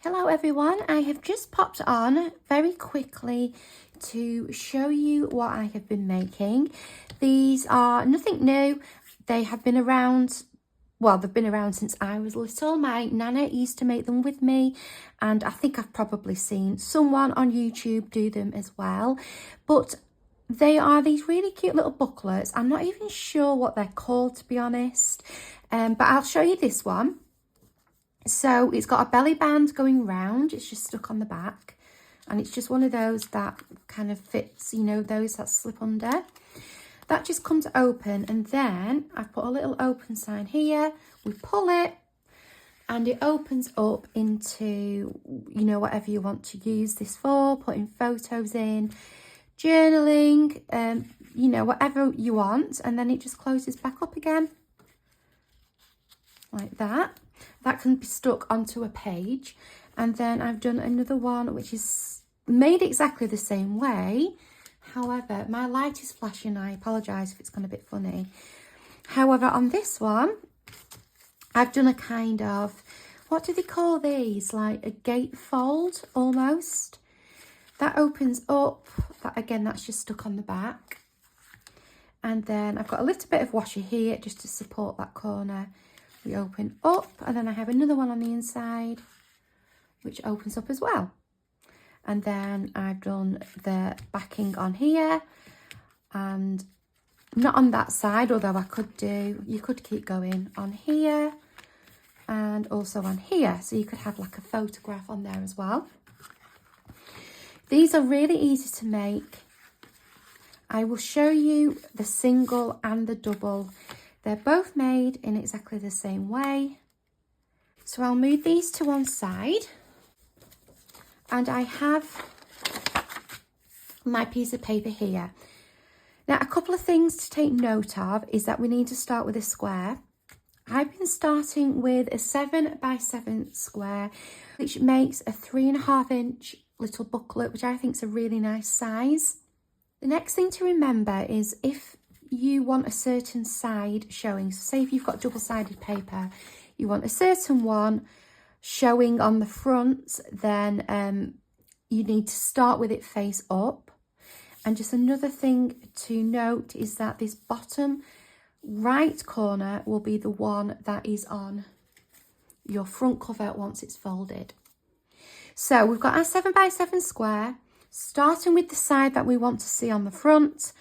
Hello everyone, I have just popped on very quickly to show you what I have been making. These are nothing new. They have been around, well, they've been around since I was little. My nana used to make them with me, and I think I've probably seen someone on YouTube do them as well. But they are these really cute little booklets. I'm not even sure what they're called, to be honest, but I'll show you this one. So it's got a belly band going round, it's just stuck on the back, and it's just one of those that kind of fits, you know, those that slip under. That just comes open, and then I've put a little open sign here. We pull it and it opens up into, you know, whatever you want to use this for, putting photos in, journaling, you know, whatever you want, and then it just closes back up again like that. That can be stuck onto a page. And then I've done another one which is made exactly the same way. However, my light is flashing. I apologise if it's gone a bit funny. However, on this one, I've done a kind of, what do they call these? Like a gatefold almost. That opens up. That again, that's just stuck on the back. And then I've got a little bit of washer here just to support that corner. We open up, and then I have another one on the inside which opens up as well. And then I've done the backing on here, and not on that side, although I could do, you could keep going on here and also on here, so you could have like a photograph on there as well. These are really easy to make. I will show you the single and the double. They're both made in exactly the same way. So I'll move these to one side, and I have my piece of paper here. Now, a couple of things to take note of is that we need to start with a square. I've been starting with a 7x7 square, which makes a 3.5-inch little booklet, which I think is a really nice size. The next thing to remember is if you want a certain side showing, so say if you've got double-sided paper, you want a certain one showing on the front, then you need to start with it face up. And just another thing to note is that this bottom right corner will be the one that is on your front cover once it's folded. So we've got our 7x7 square, starting with the side that we want to see on the front.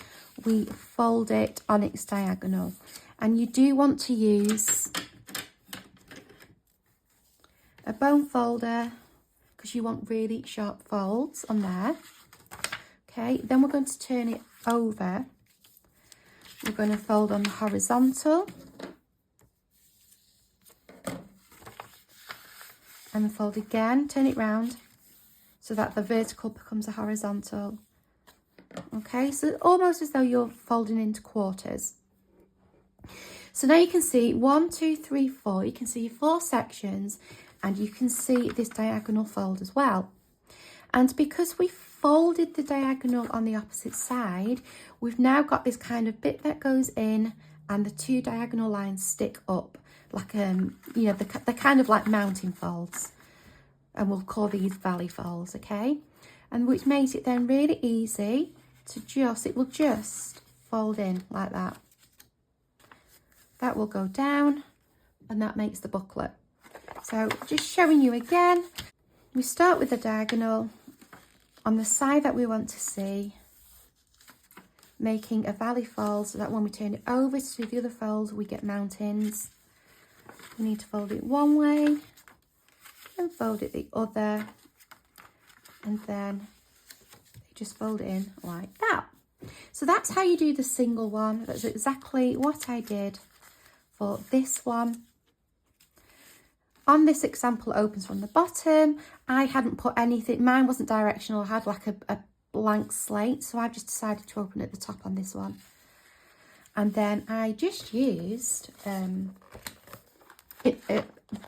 We fold it on its diagonal, and you do want to use a bone folder because you want really sharp folds on there. Okay, then we're going to turn it over. We're going to fold on the horizontal and fold again, turn it round so that the vertical becomes a horizontal. Okay, so almost as though you're folding into quarters. So now you can see 1, 2, 3, 4. You can see 4 sections, and you can see this diagonal fold as well. And because we folded the diagonal on the opposite side, we've now got this kind of bit that goes in, and the 2 diagonal lines stick up like you know, they're kind of like mounting folds, and we'll call these valley folds. Okay, and which makes it then really easy to just, it will just fold in like that. That will go down, and that makes the booklet. So just showing you again, we start with the diagonal on the side that we want to see, making a valley fold so that when we turn it over to the other fold, we get mountains. We need to fold it one way and fold it the other, and then just fold it in like that. So that's how you do the single one. That's exactly what I did for this one. On this example, it opens from the bottom. I hadn't put anything, mine wasn't directional, I had like a blank slate, so I've just decided to open at the top on this one. And then I just used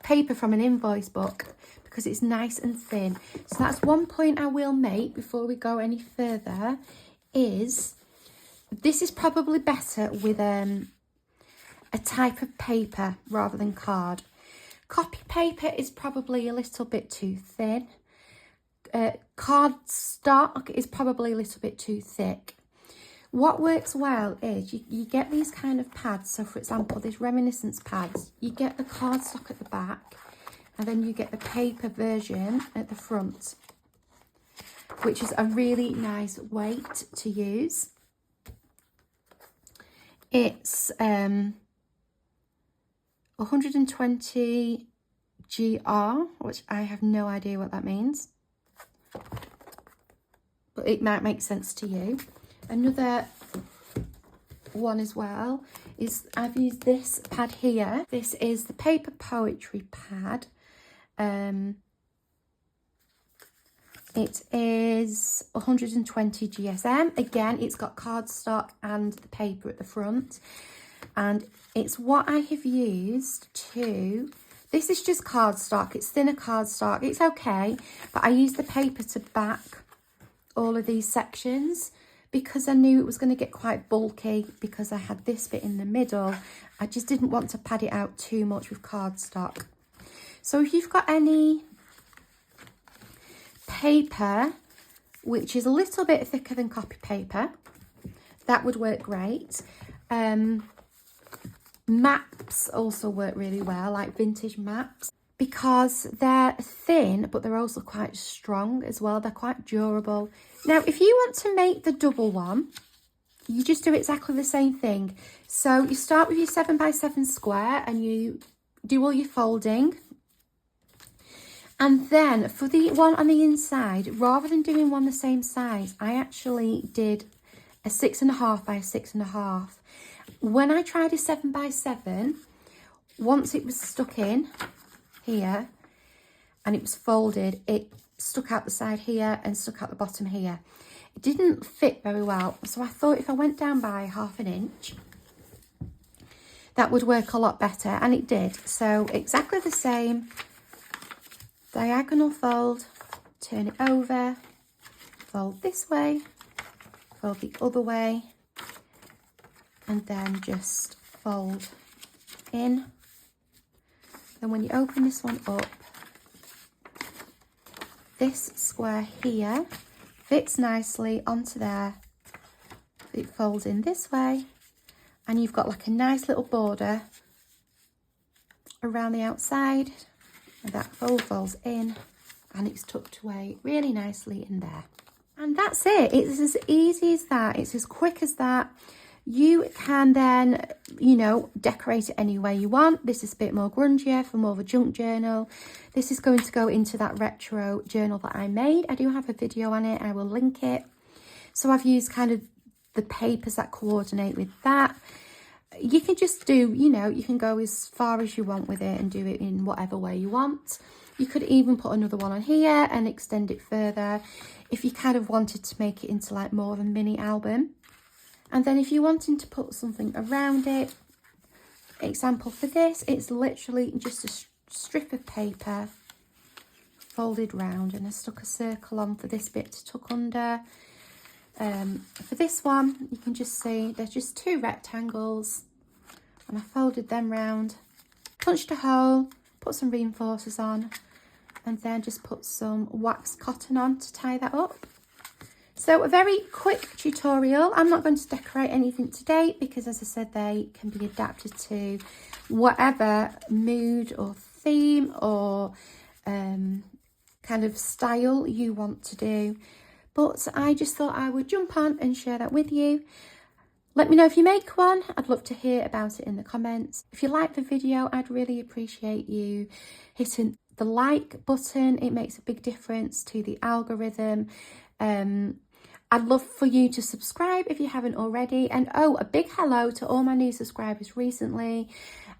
paper from an invoice book because it's nice and thin. So that's one point I will make before we go any further, is this is probably better with a type of paper rather than card, Copy paper is probably a little bit too thin. Cardstock is probably a little bit too thick. What works well is you get these kind of pads. So for example, these reminiscence pads, you get the cardstock at the back and then you get the paper version at the front, which is a really nice weight to use. It's 120 GR, which I have no idea what that means, but it might make sense to you. Another one as well is I've used this pad here. This is the paper poetry pad. It is 120 GSM. Again, it's got cardstock and the paper at the front. And it's what I have used to... This is just cardstock. It's thinner cardstock. It's okay. But I used the paper to back all of these sections because I knew it was going to get quite bulky because I had this bit in the middle. I just didn't want to pad it out too much with cardstock. So if you've got any paper which is a little bit thicker than copy paper, that would work great. Maps also work really well, like vintage maps, because they're thin but they're also quite strong as well. They're quite durable. Now if you want to make the double one, you just do exactly the same thing. So you start with your 7x7 square and you do all your folding, and then for the one on the inside, rather than doing one the same size, I actually did a 6.5 by 6.5. When I tried a 7x7, once it was stuck in here and it was folded, it stuck out the side here and stuck out the bottom here. It didn't fit very well, so I thought if I went down by 1/2 inch, that would work a lot better, and it did. So exactly the same, diagonal fold, turn it over, fold this way, fold the other way, and then just fold in. Then when you open this one up, this square here fits nicely onto there. It folds in this way, and you've got like a nice little border around the outside, and that folds in, and it's tucked away really nicely in there. And that's it. It's as easy as that. It's as quick as that. You can then, you know, decorate it any way you want. This is a bit more grungier for more of a junk journal. This is going to go into that retro journal that I made. I do have a video on it. I will link it. So I've used kind of the papers that coordinate with that. You can just do, you know, you can go as far as you want with it and do it in whatever way you want. You could even put another one on here and extend it further if you kind of wanted to make it into like more of a mini album. And then if you're wanting to put something around it, example for this, it's literally just a strip of paper folded round, and I stuck a circle on for this bit to tuck under. For this one, you can just see there's just 2 rectangles, and I folded them round, punched a hole, put some reinforcers on, and then just put some waxed cotton on to tie that up. So a very quick tutorial. I'm not going to decorate anything today because, as I said, they can be adapted to whatever mood or theme or kind of style you want to do. But I just thought I would jump on and share that with you. Let me know if you make one. I'd love to hear about it in the comments. If you like the video, I'd really appreciate you hitting the like button. It makes a big difference to the algorithm. I'd love for you to subscribe if you haven't already. And oh, a big hello to all my new subscribers recently.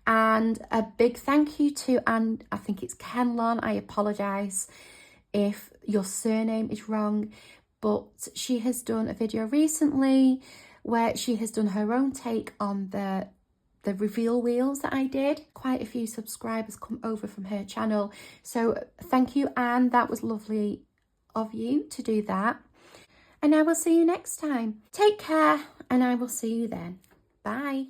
And a big thank you to, and I think it's Kenlon. I apologise if your surname is wrong, but she has done a video recently where she has done her own take on the reveal wheels that I did. Quite a few subscribers come over from her channel. So thank you, Anne. That was lovely of you to do that. And I will see you next time. Take care, and I will see you then. Bye.